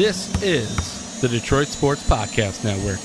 This is the Detroit Sports Podcast Network.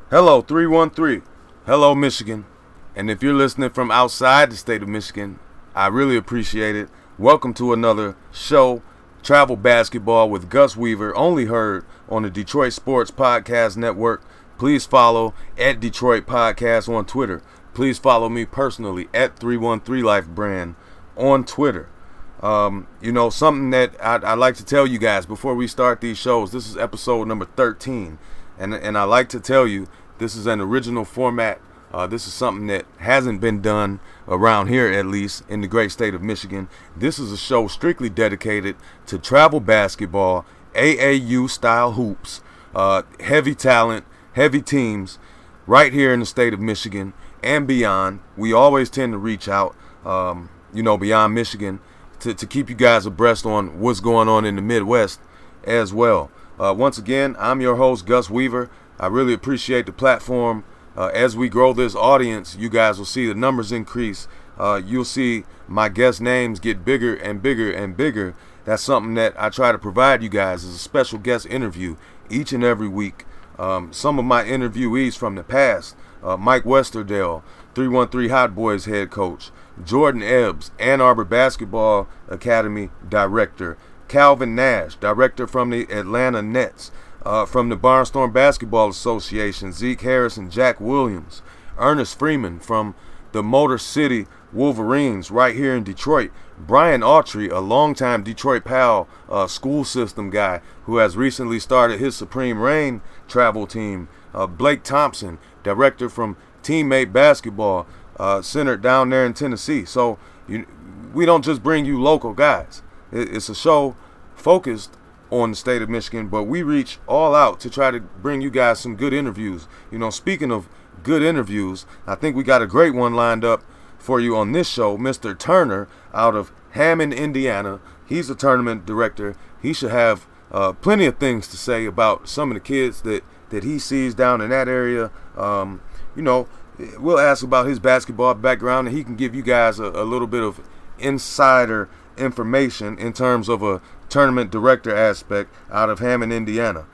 Hello, 313. Hello, Michigan. And if you're listening from outside the state of Michigan, I really appreciate it. Welcome to another show, Travel Basketball with Gus Weaver, only heard on the Detroit Sports Podcast Network. Please follow at Detroit Podcast on Twitter. Please follow me personally at 313 Life Brand on Twitter. Something that I'd like to tell you guys before we start these shows. This is episode number 13. And I like to tell you, this is an original format. This is something that hasn't been done around here, at least in the great state of Michigan. This is a show strictly dedicated to travel basketball, AAU-style hoops, heavy talent, heavy teams, right here in the state of Michigan and beyond. We always tend to reach out, beyond Michigan to keep you guys abreast on what's going on in the Midwest as well. Once again, I'm your host, Gus Weaver. I really appreciate the platform. As we grow this audience, you guys will see the numbers increase. You'll see my guest names get bigger and bigger and bigger. That's something that I try to provide you guys as a special guest interview each and every week. Some of my interviewees from the past, Mike Westerdale, 313 Hot Boys head coach, Jordan Ebbs, Ann Arbor Basketball Academy director, Calvin Nash, director from the Atlanta Nets, from the Barnstorm Basketball Association, Zeke Harris and Jack Williams, Ernest Freeman from the Motor City Wolverines right here in Detroit, Brian Autry, a longtime Detroit Pal school system guy who has recently started his Supreme Reign travel team, Blake Thompson, director from Teammate Basketball, centered down there in Tennessee. So we don't just bring you local guys. It's a show focused on the state of Michigan, but we reach all out to try to bring you guys some good interviews. Speaking of good interviews, I think we got a great one lined up for you on this show. Mr. Turner out of Hammond, Indiana. He's a tournament director. He should have plenty of things to say about some of the kids that he sees down in that area. We'll ask about his basketball background, and he can give you guys a little bit of insider information in terms of a tournament director aspect out of Hammond, Indiana.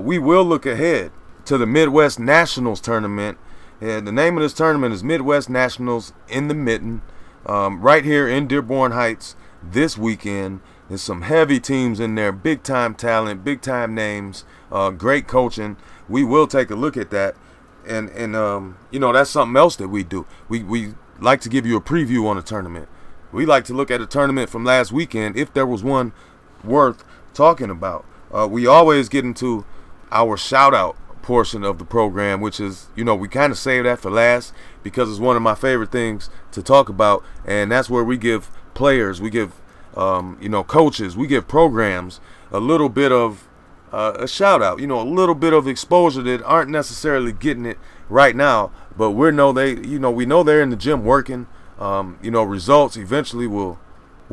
We will look ahead to the Midwest Nationals tournament. And the name of this tournament is Midwest Nationals in the Mitten, right here in Dearborn Heights this weekend. There's some heavy teams in there, big time talent, big time names, great coaching. We will take a look at that. And that's something else that we do. We like to give you a preview on a tournament. We like to look at a tournament from last weekend if there was one worth talking about. We always get into our shout-out portion of the program, which is, we kind of save that for last because it's one of my favorite things to talk about, and that's where we give players, we give, coaches, we give programs a little bit of a shout-out, a little bit of exposure that aren't necessarily getting it right now, but we know they're in the gym working. Results eventually will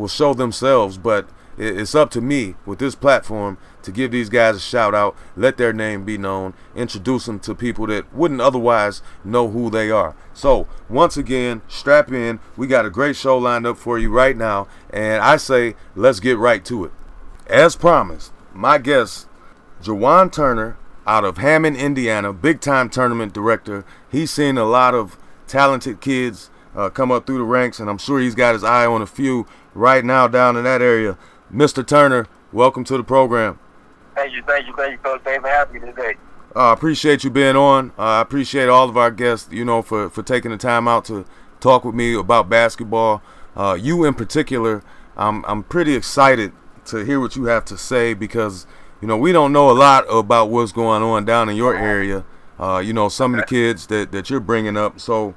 show themselves, but it's up to me with this platform to give these guys a shout out, let their name be known, introduce them to people that wouldn't otherwise know who they are. So once again, strap in. We got a great show lined up for you right now, and I say let's get right to it. As promised, my guest, Jawaan Turner out of Hammond, Indiana, big time tournament director. He's seen a lot of talented kids come up through the ranks, and I'm sure he's got his eye on a few right now down in that area. Mr. Turner, welcome to the program. Thank you, Coach. Thanks for having me today. I appreciate you being on. I appreciate all of our guests, for taking the time out to talk with me about basketball. You in particular, I'm pretty excited to hear what you have to say because, we don't know a lot about what's going on down in your area. Some of the kids that you're bringing up. So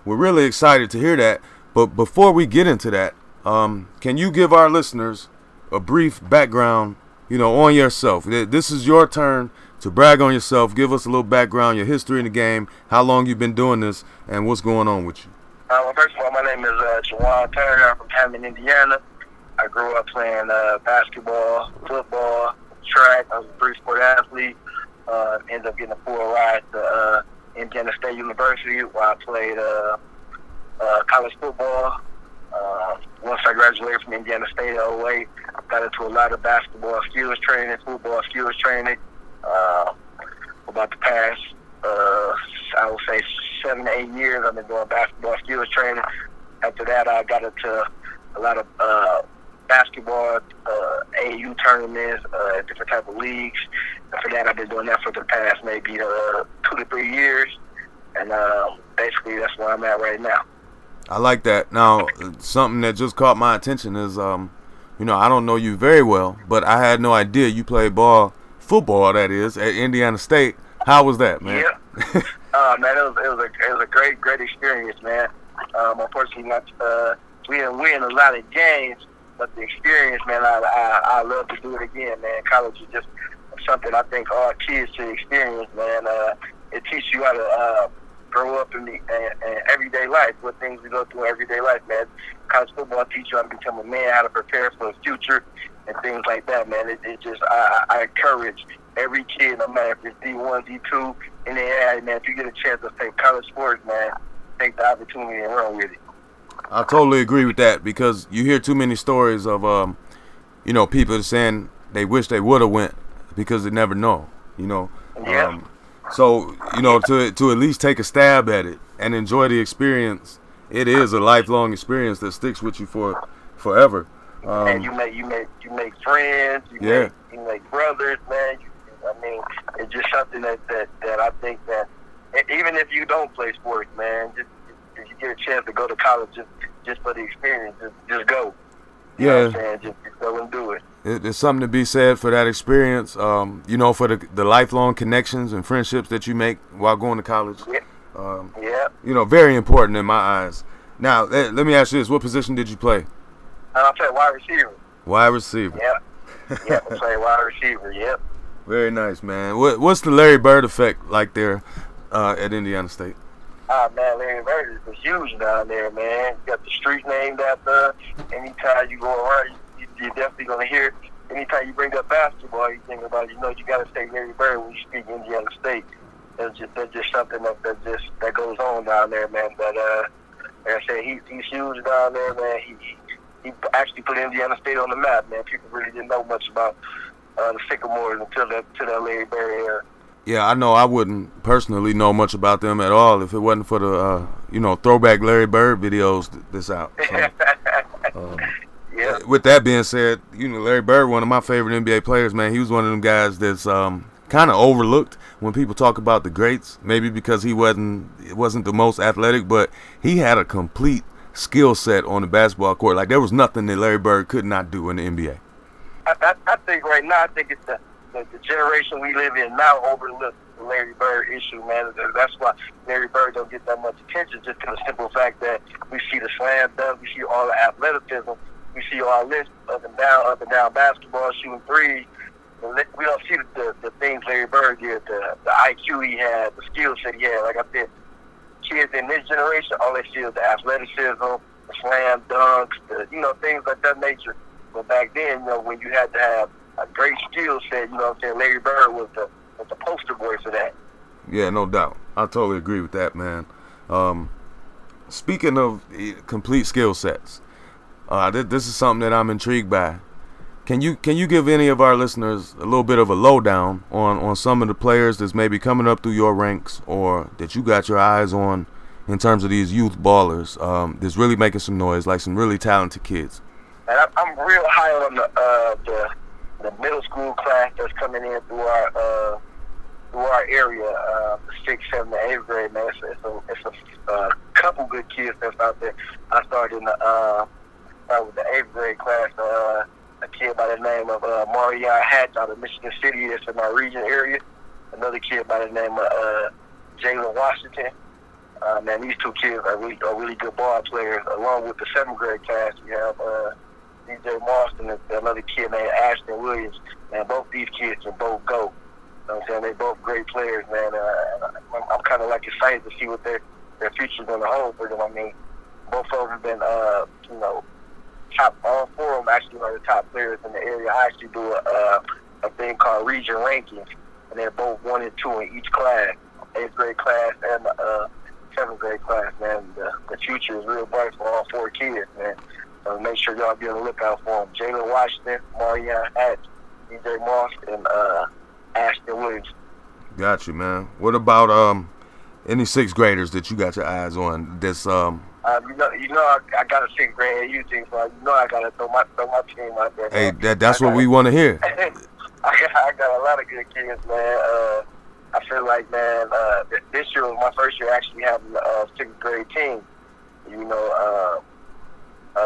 we're really excited to hear that. But before we get into that, can you give our listeners a brief background, on yourself? This is your turn to brag on yourself. Give us a little background, your history in the game, how long you've been doing this, and what's going on with you. Well, first of all, my name is Jawaan Turner. I'm from Hammond, Indiana. I grew up playing basketball, football, track. I was a three-sport athlete. Ended up getting a full ride to Indiana State University, where I played college football. Once I graduated from Indiana State in 2008, I got into a lot of basketball skills training, football skills training. About the past, I would say 7 to 8 years, I've been doing basketball skills training. After that, I got into a lot of basketball, AAU tournaments, different type of leagues. After that, I've been doing that for the past maybe 2 to 3 years. And basically, that's where I'm at right now. I like that. Now, something that just caught my attention is, I don't know you very well, but I had no idea you played football, that is, at Indiana State. How was that, man? Yeah. Man, it was a great experience, man. Unfortunately, we didn't win a lot of games, but the experience, man, I love to do it again, man. College is just something I think all kids should experience, man. It teaches you how to grow up in everyday life, what things we go through in everyday life, man. College football teaches you how to become a man, how to prepare for the future, and things like that, man. It just, I encourage every kid, no matter if it's D1, D2, in the area, man, if you get a chance to play college sports, man, take the opportunity and run with it. I totally agree with that, because you hear too many stories of, people saying they wish they would have went because they never know, Yeah. So, to at least take a stab at it and enjoy the experience, it is a lifelong experience that sticks with you forever. And you make friends, you make brothers, man. It's just something that I think that even if you don't play sports, man, just if you get a chance to go to college just for the experience, just go. You know what I'm saying? Just go and do it. There's something to be said for that experience, for the lifelong connections and friendships that you make while going to college. Yeah. Very important in my eyes. Now, let me ask you this. What position did you play? I play wide receiver. Wide receiver. Yeah, I play wide receiver, yep. Very nice, man. What's the Larry Bird effect like there at Indiana State? Man, Larry Bird is huge down there, man. You got the street named after. Anytime you go around, you're definitely going to hear. Anytime you bring up basketball, you think about, you got to say Larry Bird when you speak Indiana State. That's just something that goes on down there, man. But like I said, he's huge down there, man. He actually put Indiana State on the map, man. People really didn't know much about the Sycamores until that Larry Bird era. Yeah, I know I wouldn't personally know much about them at all if it wasn't for the, throwback Larry Bird videos that's out. So, yeah. With that being said, Larry Bird, one of my favorite NBA players, man. He was one of them guys that's kind of overlooked when people talk about the greats, maybe because he wasn't the most athletic, but he had a complete skill set on the basketball court. Like, there was nothing that Larry Bird could not do in the NBA. I think right now, it's the generation we live in now overlooks the Larry Bird issue, man. That's why Larry Bird don't get that much attention, just for the simple fact that we see the slam dunk, we see all the athleticism, we see all this up and down basketball, shooting threes. We don't see the things Larry Bird did, the IQ he had, the skill set he had. Like I said, kids in this generation, all they see is the athleticism, the slam dunks, things like that nature. But back then, when you had to have a great skill set, Larry Bird was the poster boy for that. Yeah, no doubt. I totally agree with that, man. Speaking of complete skill sets, this is something that I'm intrigued by. Can you give any of our listeners a little bit of a lowdown on some of the players that's maybe coming up through your ranks or that you got your eyes on in terms of these youth ballers that's really making some noise, like some really talented kids? And I'm real high on the middle school class that's coming in through our area, the 6th, 7th, and 8th grade, man. It's a couple good kids that's out there. I started with the 8th grade class. A kid by the name of Marion Hatch out of Michigan City, that's in our region area. Another kid by the name of Jalen Washington. Man, these two kids are really good ball players. Along with the 7th grade class, we have DJ Marston and another kid named Ashton Williams. Man, both these kids can both go. You know what I'm saying? They're both great players, man. I'm kind of excited to see what their future's going to hold for them. Both of them been, top. All four of them actually are the top players in the area. I actually do a thing called region rankings, and they're both 1 and 2 in each class, 8th grade class and 7th grade class. Man, the future is real bright for all four kids, man. So make sure y'all be on the lookout for them. Jalen Washington, Marion Hatch, DJ Moss, and Ashton Williams. Got you, man. What about any 6th graders that you got your eyes on? This I got a 6th grade AU team, so I gotta throw my team out there. Hey, that's what we want to hear. I got a lot of good kids, man. I feel like, man, this year was my first year actually having a 6th grade team.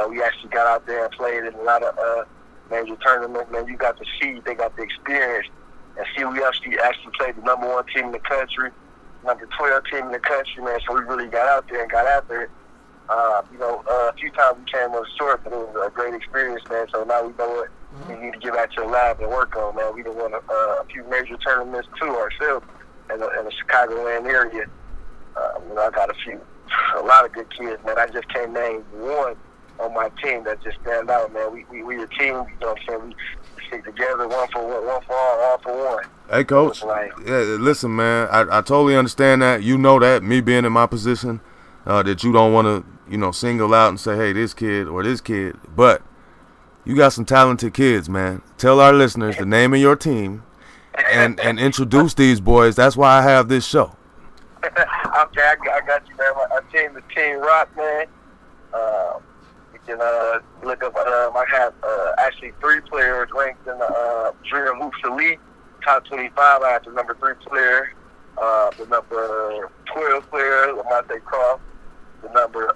We actually got out there and played in a lot of major tournaments. Man, you got to see, they got the experience, and see, we actually played the number 1 team in the country, number 12 team in the country, man. So we really got out there and got after it. A few times we came up short, but it was a great experience, man. So now we know what we need to get back to the lab and work on, man. We done won a few major tournaments too ourselves in the Chicagoland area. I got a lot of good kids, man. I just can't name one on my team that just stand out, man. We a team, you know what I'm saying? We stick together, one for all for one. Hey, Coach. Yeah, listen, man. I totally understand that. You know that, me being in my position, that you don't want to, single out and say, hey, this kid or this kid. But you got some talented kids, man. Tell our listeners the name of your team and introduce these boys. That's why I have this show. Okay, I got you, man. Our team is Team Rock, man. You can look up. I have actually 3 players ranked in the Dream Hoops Elite top 25. I have the number 3 player, the number 12 player, Lamonte Croft, the number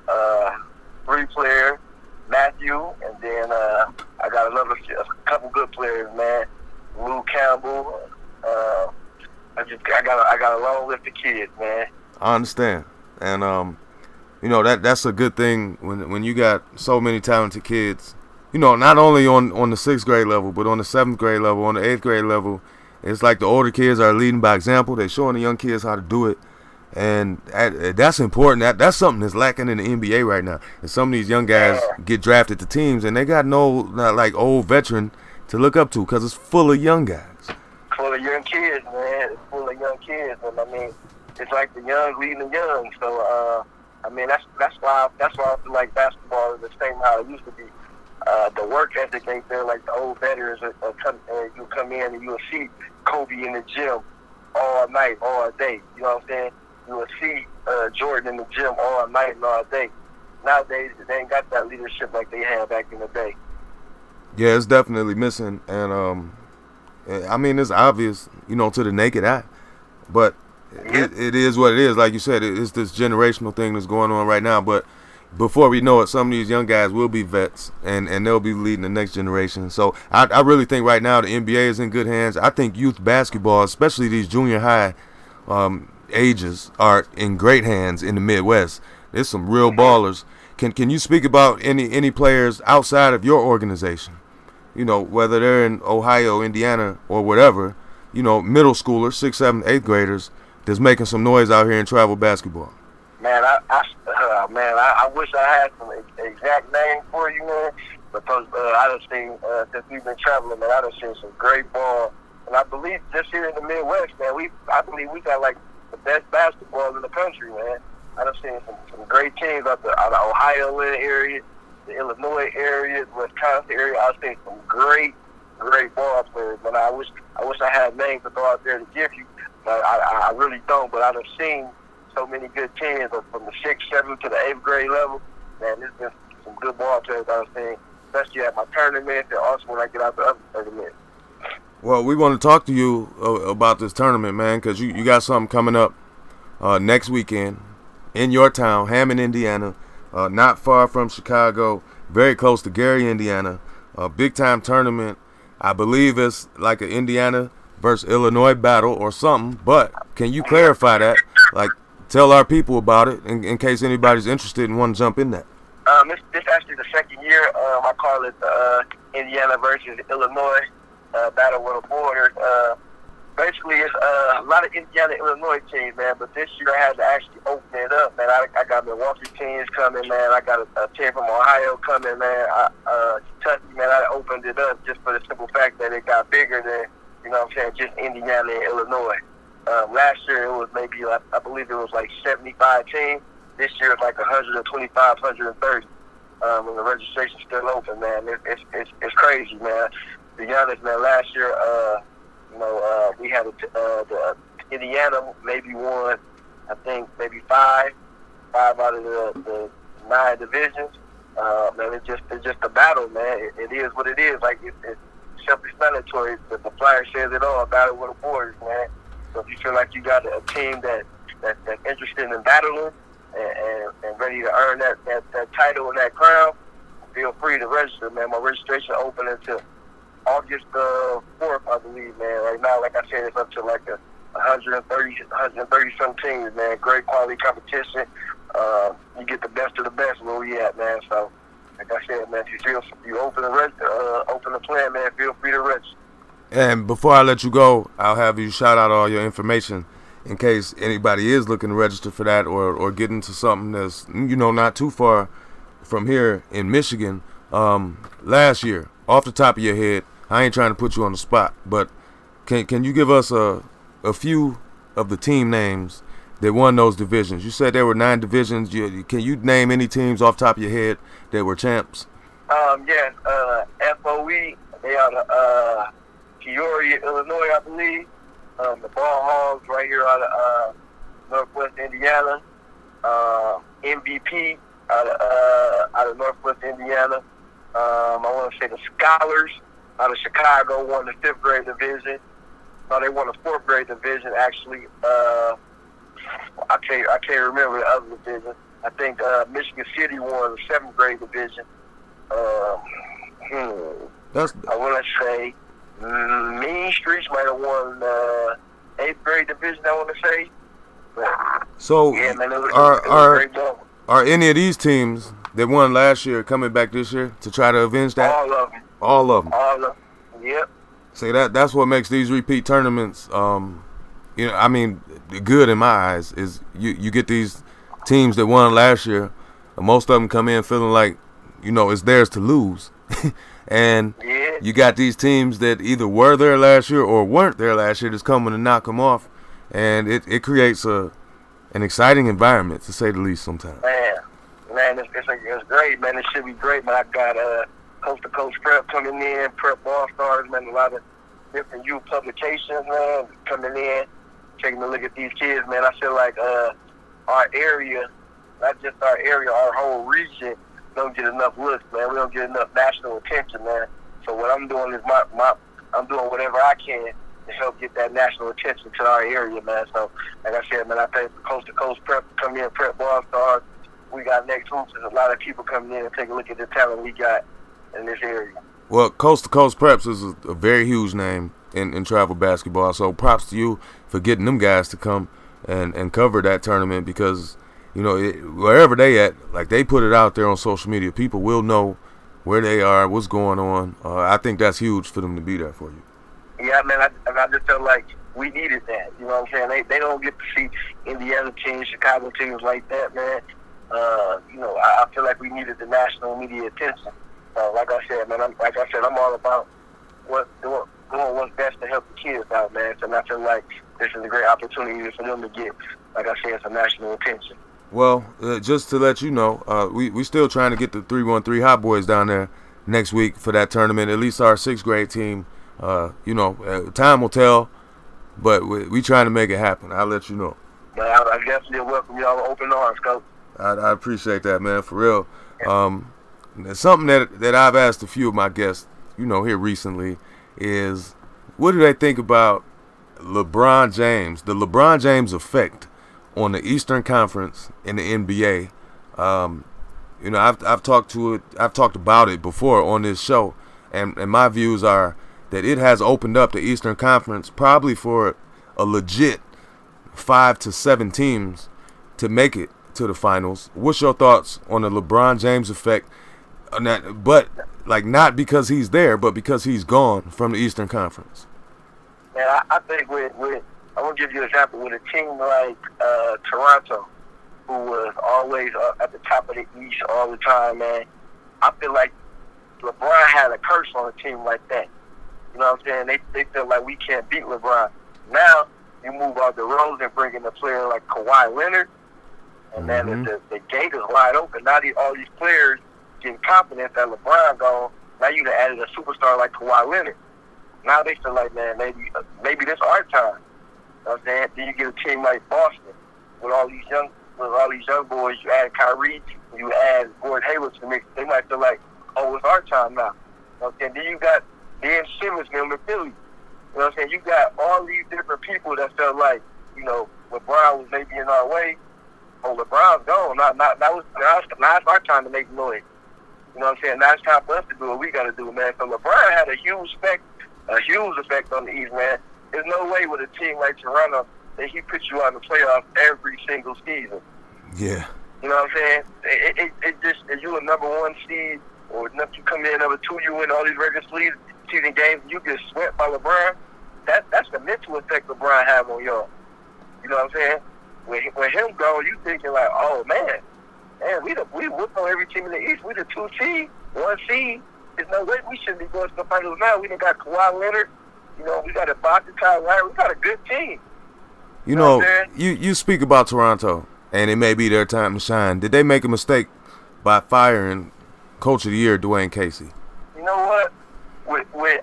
3 player, Matthew, and then I got a couple good players, man. Lou Campbell. I got a long list of kids, man. I understand, and that's a good thing when you got so many talented kids. Not only on the 6th grade level, but on the 7th grade level, on the 8th grade level. It's like the older kids are leading by example. They're showing the young kids how to do it, and that's important. That's something that's lacking in the NBA right now. And some of these young guys get drafted to teams, and they got no old veteran to look up to because it's full of young guys. Full of young kids, man. It's full of young kids, and I mean, it's like the young leading the young. So, that's why I feel like basketball is the same how it used to be. The work ethic ain't there like the old veterans. You come in and you'll see Kobe in the gym all night, all day. You know what I'm saying? You will see Jordan in the gym all night and all day. Nowadays, they ain't got that leadership like they had back in the day. Yeah, it's definitely missing, and it's obvious, to the naked eye, but it is what it is. Like you said, it's this generational thing that's going on right now. But before we know it, some of these young guys will be vets, and they'll be leading the next generation. So I really think right now the NBA is in good hands. I think youth basketball, especially these junior high ages, are in great hands in the Midwest. There's some real ballers. Can you speak about any players outside of your organization? Whether they're in Ohio, Indiana, or whatever, middle schoolers, 6th, 7th, 8th graders that's making some noise out here in travel basketball. Man, I wish I had some exact name for you, man, because I done seen, since we've been traveling, man, I done seen some great ball. And I believe just here in the Midwest, man, I believe we got like the best basketball in the country, man. I done seen some great teams out the Ohio area, the Illinois area, the Wisconsin area. I've seen some great ball players, man. I wish I had names to throw out there to give you, but I really don't. But I've seen so many good teams from the 6th, 7th to the 8th grade level. Man, there's been some good ball players I've seen, especially at my tournament and also when I get out the other tournament. Well, we want to talk to you about this tournament, man, because you got something coming up next weekend in your town, Hammond, Indiana, not far from Chicago, very close to Gary, Indiana. A big-time tournament. I believe it's like an Indiana versus Illinois battle or something, but can you clarify that? Like, tell our people about it in case anybody's interested and want to jump in that. This actually the second year. I call it Indiana versus Illinois battle with the borders. basically it's a lot of Indiana, Illinois teams, man. But this year I had to actually open it up, man. I got Milwaukee teams coming, man. I got a team from Ohio coming, man. Kentucky, man. I opened it up just for the simple fact that it got bigger than, you know what I'm saying, just Indiana and Illinois. Last year it was maybe, I believe it was like 75 teams. This year it's like 125, 130. And the registration's still open, man. It's crazy, man. To be honest, man, last year, we had the Indiana maybe won, I think maybe five out of the 9 divisions. Man, it's just a battle, man. It is what it is. Like it's self-explanatory. The flyer says it all. A battle with the Warriors, man. So if you feel like you got a team that's interested in battling and ready to earn that title and that crown, feel free to register, man. My registration open until August 4th, I believe, man. Right now, like I said, it's up to like 130 some teams, man. Great quality competition. You get the best of the best where we at, man. So, like I said, man, if you open the plan, man, feel free to register. And before I let you go, I'll have you shout out all your information in case anybody is looking to register for that or get into something that's, not too far from here in Michigan. Last year, off the top of your head, I ain't trying to put you on the spot, but can you give us a few of the team names that won those divisions? You said there were 9 divisions. Can you name any teams off the top of your head that were champs? Yes, FOE, they are Peoria, Illinois, I believe. The Ball Hogs right here out of Northwest Indiana. MVP out of Northwest Indiana. I want to say the Scholars out of Chicago won the 5th grade division. No, they won the 4th grade division, actually. I can't remember the other division. I think Michigan City won the 7th grade division. I want to say Mean Streets might have won the 8th grade division, I want to say. But, so, yeah, man, it was great ball. Are any of these teams that won last year coming back this year to try to avenge that? All of them. All of them. All of them. Yep. See, that's what makes these repeat tournaments, good in my eyes. Is you get these teams that won last year, and most of them come in feeling like, it's theirs to lose. And yeah, you got these teams that either were there last year or weren't there last year that's coming to knock them off. And it creates an exciting environment, to say the least, sometimes. Man, it's great, man. It should be great, man. I got Coast to Coast Prep coming in, Prep All Stars, man. A lot of different youth publications, man, coming in, taking a look at these kids, man. I feel like our area, not just our area, our whole region, don't get enough looks, man. We don't get enough national attention, man. So what I'm doing is I'm doing whatever I can to help get that national attention to our area, man. So, like I said, man, I pay for Coast to Coast Prep to come in, Prep All Stars. We got next hoops. There's a lot of people coming in and take a look at the talent we got in this area. Well, Coast to Coast Preps is a very huge name in travel basketball. So props to you for getting them guys to come and cover that tournament because, wherever they at, like they put it out there on social media, people will know where they are, what's going on. I think that's huge for them to be there for you. Yeah, man, I just felt like we needed that. You know what I'm saying? They don't get to see Indiana teams, Chicago teams like that, man. I feel like we needed the national media attention. Like I said, man, I'm all about doing what's best to help the kids out, man. So I feel like this is a great opportunity for them to get, like I said, some national attention. Well, just to let you know, we still trying to get the 313 Hot Boys down there next week for that tournament. At least our 6th grade team. Time will tell, but we trying to make it happen. I'll let you know. Man, I definitely welcome y'all with open arms, Coach. I appreciate that, man, for real. Something that I've asked a few of my guests, here recently, is what do they think about LeBron James, the LeBron James effect on the Eastern Conference in the NBA? I've talked about it before on this show, and my views are that it has opened up the Eastern Conference probably for a legit 5 to 7 teams to make it to the finals. What's your thoughts on the LeBron James effect on that? But like not because he's there, but because he's gone from the Eastern Conference. Man, I think with I'm gonna give you an example with a team like Toronto, who was always at the top of the East all the time, man. I feel like LeBron had a curse on a team like that. You know what I'm saying? They feel like we can't beat LeBron. Now you move out the road and bring in a player like Kawhi Leonard, and then the gate is wide open. Now all these players getting confidence that LeBron gone. Now you done added a superstar like Kawhi Leonard. Now they feel like, man, maybe this our time. You know what I'm saying? Then you get a team like Boston with all these young boys. You add Kyrie, you add Gordon Hayward to the mix. They might feel like, oh, it's our time now. You know what I'm saying? Then you got Ben Simmons in the Philly. You know what I'm saying? You got all these different people that felt like, you know, LeBron was maybe in our way. Oh, LeBron's gone. Now it's our time to make noise. You know what I'm saying? Now it's time for us to do what we got to do, man. So LeBron had a huge effect on the East, man. There's no way with a team like Toronto that he puts you on the playoffs every single season. Yeah. You know what I'm saying? It just, if you a number one seed, or if you come in number two, you win all these regular season games, you get swept by LeBron, that's the mental effect LeBron have on y'all. You know what I'm saying? When him go, you thinking like, oh, man, we whoop on every team in the East. We the 2 seed, 1 seed. There's no way we shouldn't be going to the finals now. We done got Kawhi Leonard. You know, we got a Boston Kyrie. We got a good team. You know you speak about Toronto, and it may be their time to shine. Did they make a mistake by firing Coach of the Year, Dwayne Casey? You know what?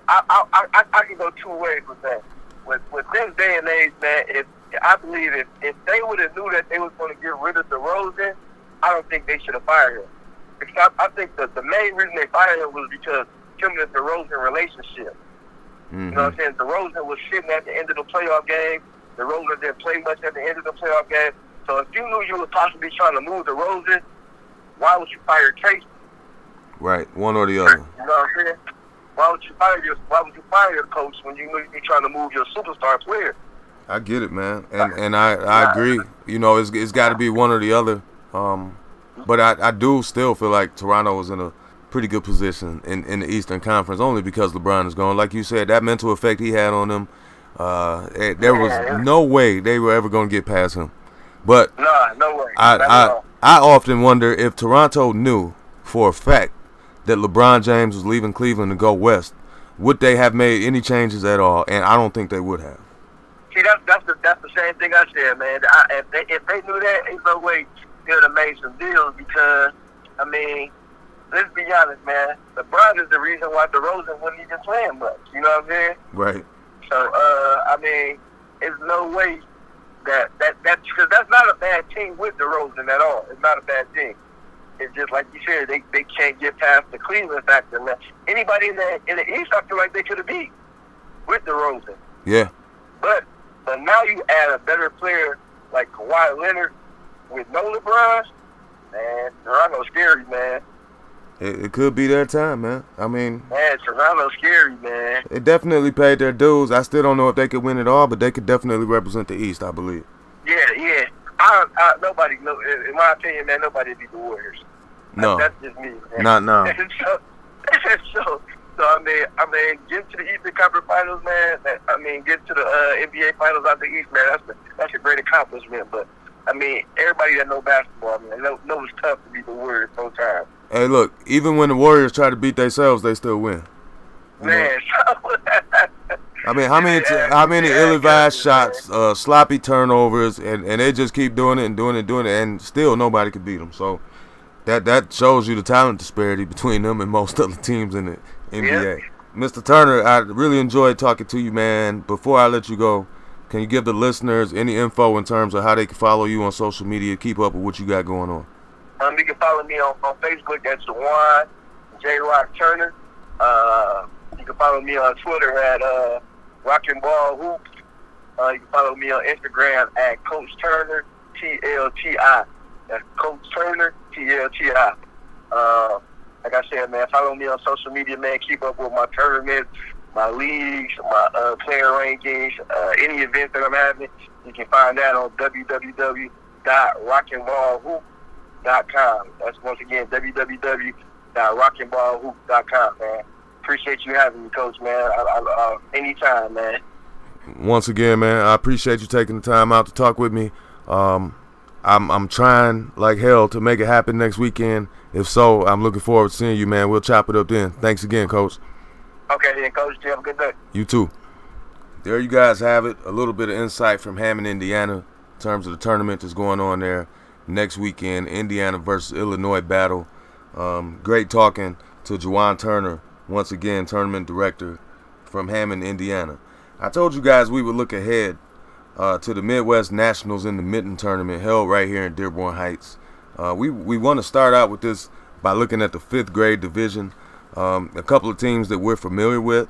I can go 2 ways with that. With this day and age, man, I believe if they would have knew that they was going to get rid of DeRozan, I don't think they should have fired him. Because I think the main reason they fired him was because him and the DeRozan relationship. You know what I'm saying? DeRozan was sitting at the end of the playoff game. DeRozan didn't play much at the end of the playoff game. So if you knew you were possibly trying to move DeRozan, why would you fire Casey? Right, one or the other. You know what I'm saying? Why would you fire your coach when you knew you were trying to move your superstar player? I get it, man, and I agree. You know, it's got to be one or the other. But I do still feel like Toronto was in a pretty good position in the Eastern Conference, only because LeBron is gone. Like you said, that mental effect he had on them, there was no way they were ever going to get past him. But no way. I often wonder if Toronto knew for a fact that LeBron James was leaving Cleveland to go west, would they have made any changes at all? And I don't think they would have. See, that's the same thing I said, man. If they knew that, ain't no way they would have made some deals because, I mean, let's be honest, man. LeBron is the reason why DeRozan wasn't even playing much. You know what I'm saying? Right. So, I mean, there's no way that's because that's not a bad team with DeRozan at all. It's not a bad team. It's just like you said, they can't get past the Cleveland factor. Anybody in the East, I feel like they could have beat with DeRozan. Yeah. But now you add a better player like Kawhi Leonard with no LeBron, man, Toronto's scary, man. It could be their time, man. I mean, man, Toronto's scary, man. It definitely paid their dues. I still don't know if they could win it all, but they could definitely represent the East, I believe. Yeah. Nobody, in my opinion, man, nobody beat the Warriors. No. That's just me, man. Not now. So I mean, get to the Eastern Conference Finals, man. Get to the NBA Finals out the East, man. That's a great accomplishment. But I mean, everybody that know basketball, man, know it's tough to beat the Warriors sometimes. Hey, look, even when the Warriors try to beat themselves, they still win. Man, I mean, how many ill-advised shots, sloppy turnovers, and they just keep doing it, and still nobody could beat them. So that shows you the talent disparity between them and most other teams in the NBA. Yeah. Mr. Turner, I really enjoyed talking to you, man. Before I let you go, can you give the listeners any info in terms of how they can follow you on social media, keep up with what you got going on? You can follow me on Facebook at Jawaan Turner. You can follow me on Twitter at Rockin' Ball Hoops. You can follow me on Instagram at Coach Turner, TLTI. That's Coach Turner, TLTI. Like I said, man, follow me on social media, man. Keep up with my tournaments, my leagues, my player rankings, any events that I'm having. You can find that on www.rockandballhoop.com. That's once again www.rockandballhoop.com, man. Appreciate you having me, Coach, man. Anytime, man. Once again, man, I appreciate you taking the time out to talk with me. I'm trying like hell to make it happen next weekend. If so, I'm looking forward to seeing you, man. We'll chop it up then. Thanks again, Coach. Okay, then, Coach. You have a good day. You too. There you guys have it. A little bit of insight from Hammond, Indiana, in terms of the tournament that's going on there next weekend. Indiana versus Illinois battle. Great talking to Jawaan Turner, once again, tournament director from Hammond, Indiana. I told you guys we would look ahead to the Midwest Nationals in the Mitten tournament held right here in Dearborn Heights. We want to start out with this by looking at the 5th grade division. A couple of teams that we're familiar with.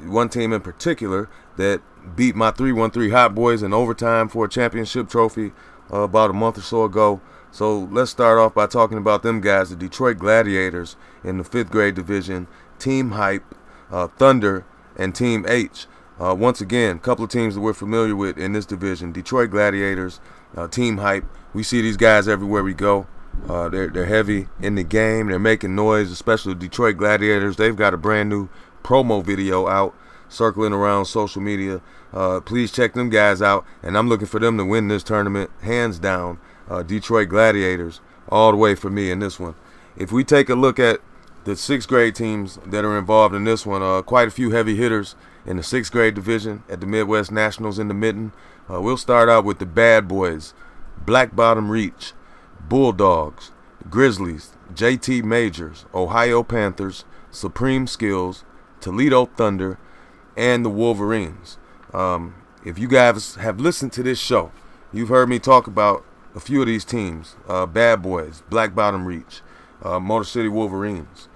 One team in particular that beat my 313 Hot Boys in overtime for a championship trophy about a month or so ago. So let's start off by talking about them guys, the Detroit Gladiators in the 5th grade division, Team Hype, Thunder, and Team H. Once again, a couple of teams that we're familiar with in this division, Detroit Gladiators, Team Hype. We see these guys everywhere we go. They're heavy in the game. They're making noise, especially the Detroit Gladiators. They've got a brand new promo video out circling around social media. Please check them guys out, and I'm looking for them to win this tournament, hands down. Detroit Gladiators all the way for me in this one. If we take a look at the 6th grade teams that are involved in this one, quite a few heavy hitters in the 6th grade division at the Midwest Nationals in the Mitten. We'll start out with the Bad Boys, Black Bottom Reach, Bulldogs, Grizzlies, JT Majors, Ohio Panthers, Supreme Skills, Toledo Thunder, and the Wolverines. If you guys have listened to this show, you've heard me talk about a few of these teams. Bad Boys, Black Bottom Reach, Motor City Wolverines,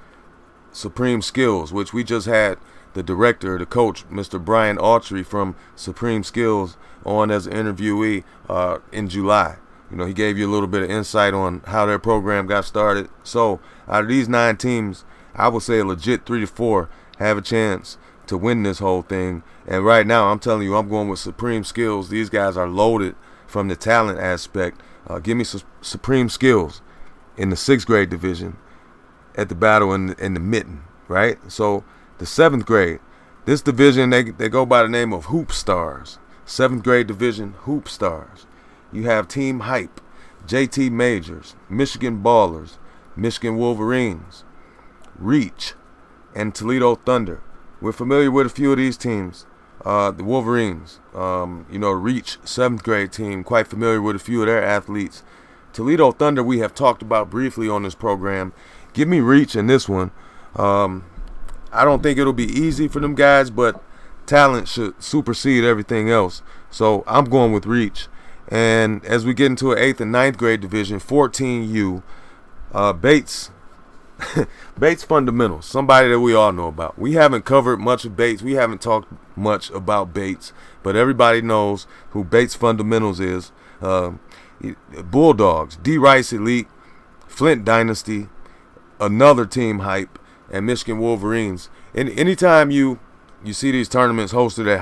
Supreme Skills, which we just had the director, the coach, Mr. Brian Autry from Supreme Skills on as an interviewee in July. You know, he gave you a little bit of insight on how their program got started. So out of these 9 teams, I would say a legit 3 to 4 have a chance to win this whole thing. And right now, I'm telling you, I'm going with Supreme Skills. These guys are loaded from the talent aspect. Give me Supreme Skills in the 6th grade division at the battle in the Mitten, right? So the 7th grade, this division, they go by the name of Hoop Stars. 7th grade division, Hoop Stars. You have Team Hype, JT Majors, Michigan Ballers, Michigan Wolverines, Reach, and Toledo Thunder. We're familiar with a few of these teams. The Wolverines, Reach, 7th grade team, quite familiar with a few of their athletes. Toledo Thunder, we have talked about briefly on this program. Give me Reach in this one. I don't think it'll be easy for them guys, but talent should supersede everything else. So I'm going with Reach. And as we get into an 8th and 9th grade division, 14U, Bates. Bates Fundamentals, somebody that we all know about. We haven't covered much of Bates. We haven't talked much about Bates, but everybody knows who Bates Fundamentals is. Bulldogs, D. Rice Elite, Flint Dynasty, another Team Hype, and Michigan Wolverines. And anytime you see these tournaments hosted at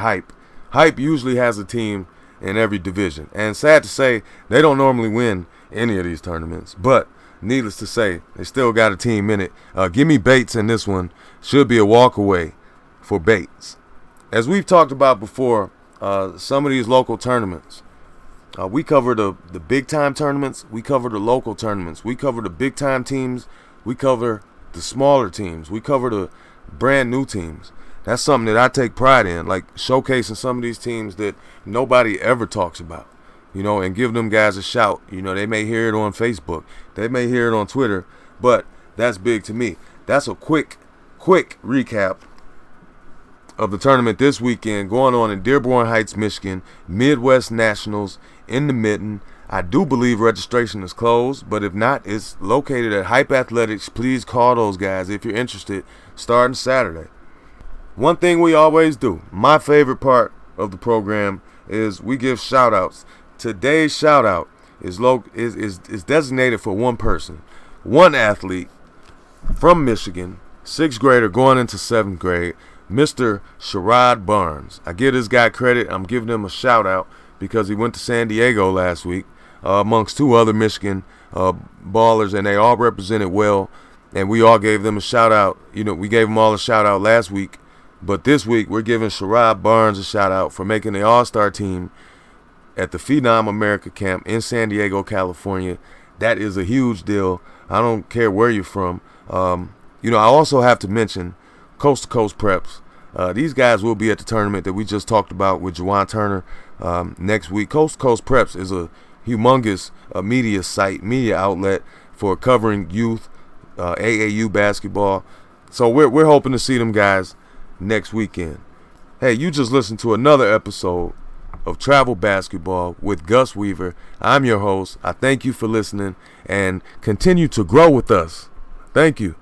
Hype usually has a team in every division. And sad to say, they don't normally win any of these tournaments. But needless to say, they still got a team in it. Give me Bates in this one. Should be a walkaway for Bates. As we've talked about before, some of these local tournaments, we cover the big-time tournaments. We cover the local tournaments. We cover the big-time teams. We cover the smaller teams. We cover the brand-new teams. That's something that I take pride in, like showcasing some of these teams that nobody ever talks about, and give them guys a shout. They may hear it on Facebook. They may hear it on Twitter, but that's big to me. That's a quick recap of the tournament this weekend going on in Dearborn Heights, Michigan, Midwest Nationals in the Mitten. I do believe registration is closed, but if not, it's located at Hype Athletics. Please call those guys if you're interested, starting Saturday. One thing we always do, my favorite part of the program, is we give shout-outs. Today's shout-out is designated for one person, one athlete from Michigan, 6th grader going into 7th grade, Mr. Sherrod Barnes. I give this guy credit. I'm giving him a shout-out because he went to San Diego last week amongst 2 other Michigan ballers, and they all represented well, and we all gave them a shout-out. We gave them all a shout-out last week But this week, we're giving Sherrod Barnes a shout-out for making the All-Star team at the Phenom America Camp in San Diego, California. That is a huge deal. I don't care where you're from. I also have to mention Coast to Coast Preps. These guys will be at the tournament that we just talked about with Jawaan Turner next week. Coast to Coast Preps is a humongous media outlet for covering youth, AAU basketball. So we're hoping to see them guys next weekend. Hey, you just listened to another episode of Travel Basketball with Gus Weaver. I'm your host. I thank you for listening and continue to grow with us. Thank you.